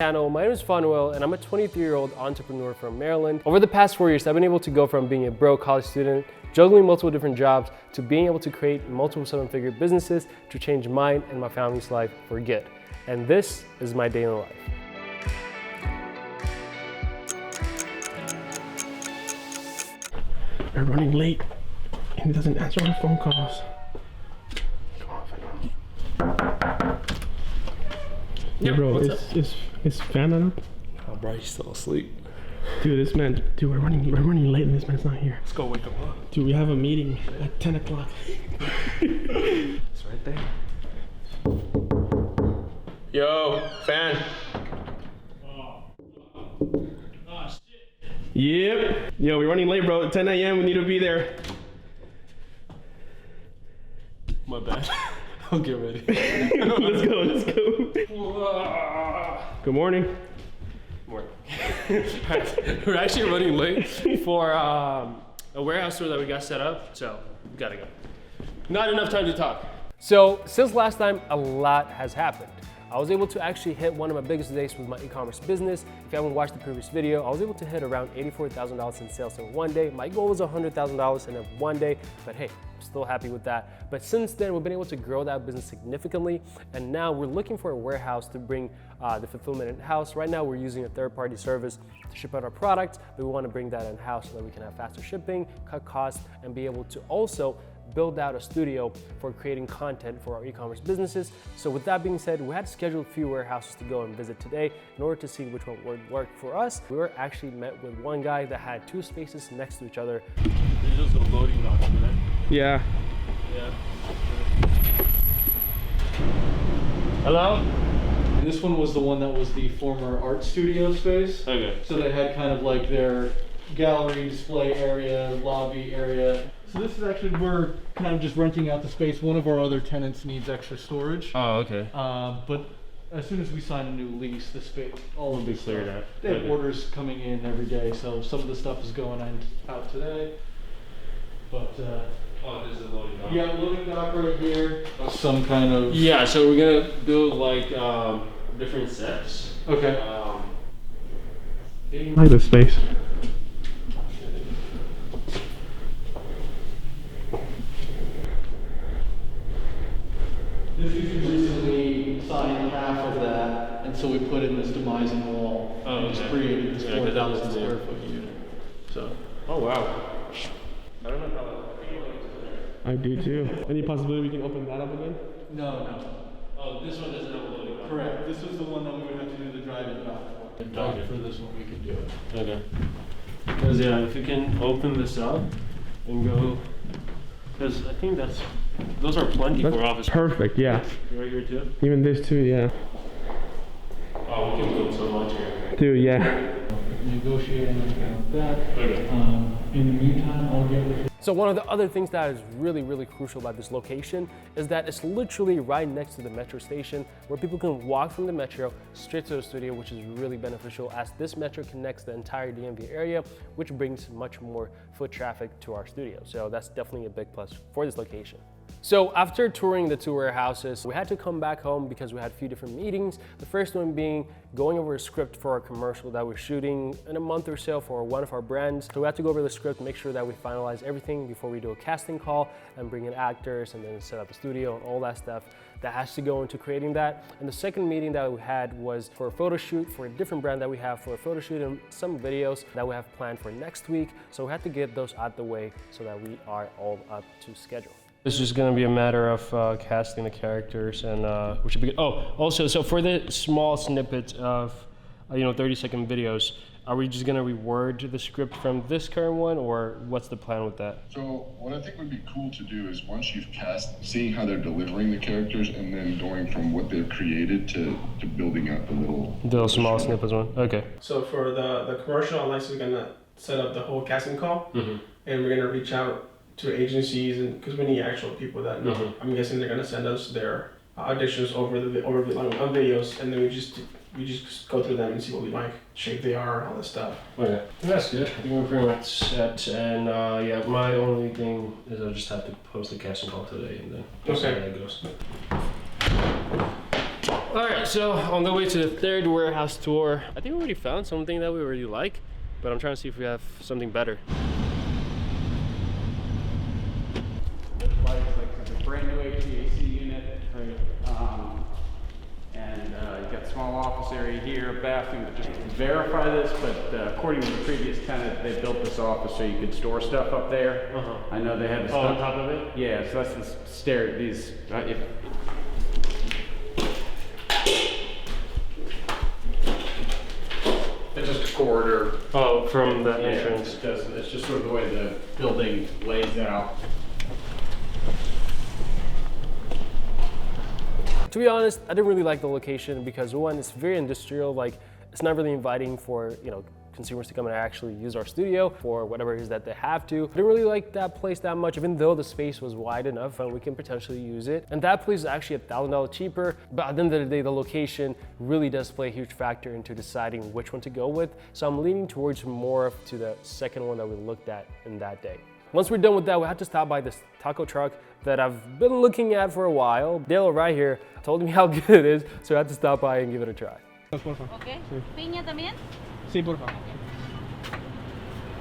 Channel. My name is Fanuel and I'm a 23-year-old entrepreneur from Maryland. Over the past 4 years, I've been able to go from being a broke college student, juggling multiple different jobs, to being able to create multiple seven-figure businesses to change mine and my family's life for good. And this is my day in life. We're running late and he doesn't answer our phone calls. Come on, Fanuel. Yeah, bro, is Fan on? Oh, bro, he's still asleep. Dude, this man, we're running late and this man's not here. Let's go wake him up. Dude, we have a meeting at 10 o'clock. It's right there. Yo, Fan. Yep. Yo, we're running late, bro. At 10 a.m. we need to be there. My bad. I'll get ready. Let's go. Good morning. Morning. We're actually running late for a warehouse tour that we got set up, so we gotta go. Not enough time to talk. So since last time, a lot has happened. I was able to actually hit one of my biggest days with my e-commerce business. If you haven't watched the previous video, I was able to hit around $84,000 in sales in one day. My goal was $100,000 in one day, but hey, I'm still happy with that. But since then, we've been able to grow that business significantly, and now we're looking for a warehouse to bring the fulfillment in-house. Right now, we're using a third-party service to ship out our products, but we want to bring that in-house so that we can have faster shipping, cut costs, and be able to also build out a studio for creating content for our e-commerce businesses. So with that being said, we had scheduled a few warehouses to go and visit today in order to see which one would work for us. We were actually met with one guy that had two spaces next to each other. There's just a loading dock, right? Yeah. Yeah. Hello? And this one was the one that was the former art studio space. Okay. So they had kind of like their gallery display area, lobby area. So this is actually, we're kind of just renting out the space. One of our other tenants needs extra storage. Oh, okay. But as soon as we sign a new lease, the space, all of be this cleared stuff, out. they have Okay. orders coming in every day. So some of the stuff is going out today. But Oh, this is a loading dock. you got a loading dock right here. Some kind of. Yeah, so we're gonna build like different sets. Okay. I like this space. This is recently signed half of that, and so we put in this demising wall. Oh, and it's okay. created this Yeah, 'cause that was 4,000 new. square foot unit. So. Oh wow. I don't know how. I do too. Any possibility we can open that up again? No. Oh, this one doesn't have a loading dock. Correct. This was the one that we would have to do the drive-in dock for. And Okay. for this one, we could do it. Okay. Because yeah, if you can open this up and go, because I think those are plenty for office. That's perfect, yeah. Right here too. Even this too, yeah. Oh, we can build so much here. Dude, yeah. Negotiate anything like that. Okay. In the meantime, I'll get with. So one of the other things that is really, really crucial about this location is that it's literally right next to the metro station where people can walk from the metro straight to the studio, which is really beneficial as this metro connects the entire DMV area, which brings much more foot traffic to our studio. So that's definitely a big plus for this location. So after touring the two warehouses, we had to come back home because we had a few different meetings. The first one being going over a script for our commercial that we're shooting in a month or so for one of our brands. So we had to go over the script, make sure that we finalize everything before we do a casting call and bring in actors and then set up a studio and all that stuff that has to go into creating that. And the second meeting that we had was for a photo shoot for a different brand that we have for a photo shoot and some videos that we have planned for next week. So we had to get those out the way so that we are all up to schedule. It's just going to be a matter of casting the characters, and we should be good. Oh, also, so for the small snippets of 30-second videos, are we just going to reword the script from this current one, or what's the plan with that? So what I think would be cool to do is once you've cast, seeing how they're delivering the characters, and then going from what they've created to building out the little small snippets one. Okay. So for the commercial, Alexa's gonna set up the whole casting call, and we're gonna reach out to agencies, and because we need actual people that know. I'm guessing they're gonna send us their auditions over on videos, and then we just go through them and see what we like, shape they are, all this stuff. Okay, that's good. I think we're pretty much set, and yeah, my only thing is I just have to post the casting call today, and then we'll see how that goes. All right, so on the way to the third warehouse tour, I think we already found something that we really like, but I'm trying to see if we have something better. This light is like a brand new HVAC unit, and you got a small office area here, a bathroom. But just to verify this, but according to the previous tenant, they built this office so you could store stuff up there. I know they had the on top of it. Yeah, so that's the stair. These it's just a corridor. Oh, from the entrance. It's just sort of the way the building lays out. To be honest, I didn't really like the location because one, it's very industrial. Like, it's not really inviting for, you know, consumers to come and actually use our studio for whatever it is that they have to. I didn't really like that place that much, even though the space was wide enough and we can potentially use it. And that place is actually $1,000 cheaper, but at the end of the day, the location really does play a huge factor into deciding which one to go with. So I'm leaning towards more to the second one that we looked at in that day. Once we're done with that, we had to stop by this taco truck that I've been looking at for a while. Dale right here told me how good it is, so I had to stop by and give it a try. Okay. ¿Piña también? Sí, por favor.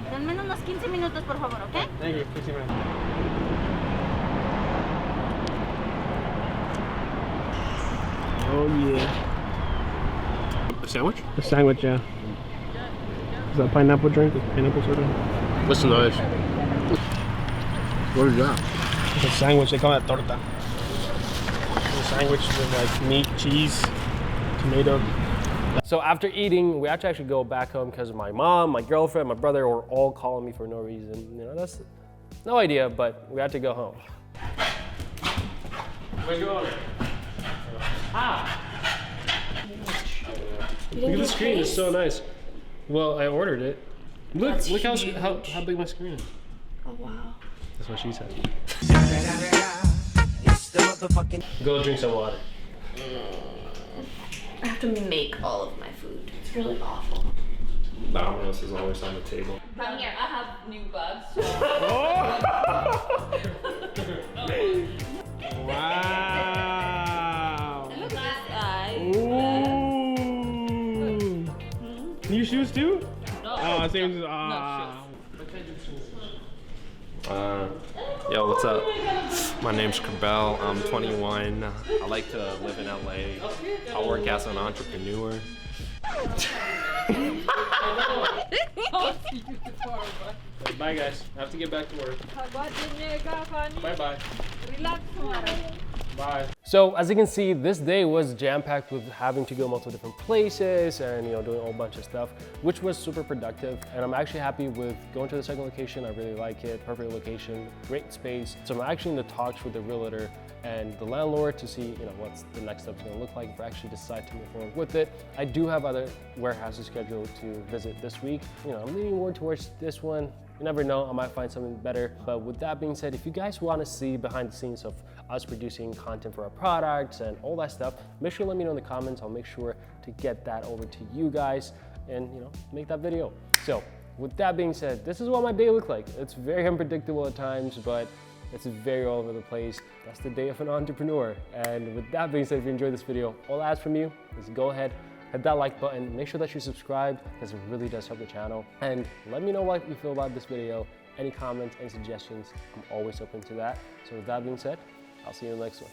Denme unos 15 minutos, por favor, ¿ok? Thank you. Oh yeah. A sandwich? A sandwich, yeah. Is that a pineapple drink? Pineapple soda? What's the noise? What is that? It's a sandwich. They call it torta. It's a sandwich with like meat, cheese, tomato. So after eating, we had to actually go back home because my mom, my girlfriend, my brother were all calling me for no reason. You know, that's no idea, but we had to go home. Where'd you go? Look at the screen, it's so nice. Well, I ordered it. Look how big my screen is. Oh, wow. That's what she said. Go drink some water. I have to make all of my food. It's really awful. Domino's is always on the table. Come here, I have new bugs. Wow. Look at this eye. Ooh. New shoes too? No. Same. Yo, what's up? My name's Cabell. I'm 21. I like to live in LA. I work as an entrepreneur. Bye guys, I have to get back to work. Bye-bye. Bye. So as you can see, this day was jam-packed with having to go multiple different places and, you know, doing a whole bunch of stuff, which was super productive. And I'm actually happy with going to the second location. I really like it. Perfect location, great space. So I'm actually in the talks with the realtor and the landlord to see, you know, what's the next step's gonna look like if I actually decide to move forward with it. I do have other warehouses scheduled to visit this week. You know, I'm leaning more towards this one. You never know, I might find something better. But with that being said, if you guys want to see behind the scenes of us producing content for our products and all that stuff, make sure to let me know in the comments. I'll make sure to get that over to you guys and, you know, make that video. So with that being said, this is what my day looked like. It's very unpredictable at times, but it's very all over the place. That's the day of an entrepreneur. And with that being said, if you enjoyed this video, all I ask from you is go ahead, hit that like button, make sure that you subscribe because it really does help the channel. And let me know what you feel about this video. Any comments, any suggestions, I'm always open to that. So with that being said, I'll see you in the next one.